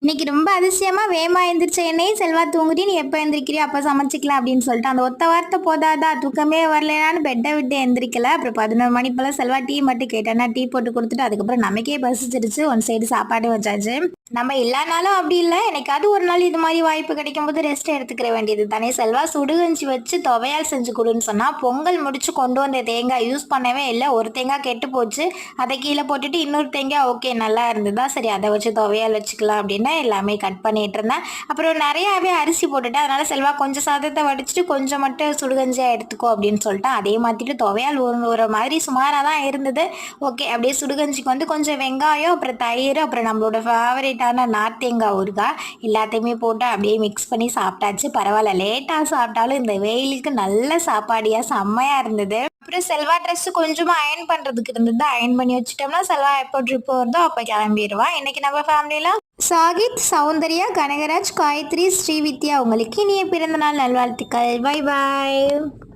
இன்னைக்கு ரொம்ப அதிசயமா வேகமா எந்திரிச்ச என்னையே செல்வா தூங்குடி நீ எப்போ எந்திரிக்கிறியோ அப்போ சமைச்சிக்கலாம் அப்படின்னு சொல்லிட்டு அந்த ஒத்த வார்த்தை போதாதா தூக்கமே வரலையான்னு பெட்டை விட்டு எந்திரிக்கல. அப்புறம் 11 மணி போல செல்வா டீ மட்டும் கேட்டேன்னா டீ போட்டு கொடுத்துட்டு அதுக்கப்புறம் நமக்கே பசிச்சிருச்சு. ஒன் சைடு சாப்பாடு வச்சாச்சு. நம்ம இல்லைனாலும் அப்படி இல்லை, என்னைக்காவது ஒரு நாள் இது மாதிரி வாய்ப்பு கிடைக்கும் போது ரெஸ்ட் எடுத்துக்கிற வேண்டியது தானே. செல்வா சுடுகஞ்சி வச்சு துவையால் செஞ்சு கொடுன்னு சொன்னா பொங்கல் முடிச்சு கொண்டு வந்த தேங்காய் யூஸ் பண்ணவே இல்லை. ஒரு தேங்காய் கெட்டு போச்சு, அதை கீழே போட்டுட்டு இன்னொரு தேங்காய் ஓகே நல்லா இருந்ததா சரி அதை வச்சு துவையால் வச்சுக்கலாம் அப்படின்னு எல்லாமே கட் பண்ணிட்டு இருந்தேன். அப்புறம் நிறையாவே அரிசி போட்டுட்டேன். அதனால செல்வா கொஞ்சம் சாதத்தை வடிச்சிட்டு கொஞ்சம் மட்டும் சுடுகஞ்சியா எடுத்துக்கோ அப்படின்னு சொல்லிட்டு அதே மாத்திட்டு துவையால் ஒரு மாதிரி சுமாராக தான் இருந்தது. ஓகே அப்படியே சுடுகஞ்சிக்கு வந்து கொஞ்சம் வெங்காயம் அப்புறம் தயிர் அப்புறம் நம்மளோட ஃபேவரேட்டான நார்த்தேங்காய் ஊறுகாய் எல்லாத்தையுமே போட்டு அப்படியே மிக்ஸ் பண்ணி சாப்பிட்டாச்சு. பரவாயில்ல, லேட்டாக சாப்பிட்டாலும் இந்த வெயிலுக்கு நல்ல சாப்பாடியா செம்மையா இருந்தது. அப்புறம் செல்வா ட்ரெஸ் கொஞ்சமா அயன் பண்றதுக்கு இருந்தது, அயன் பண்ணி வச்சுட்டோம்னா செல்வா எப்போ ட்ரிப் வருதோ அப்போ கிளம்பிடுவான். இன்னைக்கு நம்ம ஃபேமிலியில சாகித், சௌந்தர்யா, கனகராஜ், காயத்ரி, ஸ்ரீவித்யா உங்களுக்கு இனிய பிறந்தநாள் நல்வாழ்த்துக்கள். Bye bye.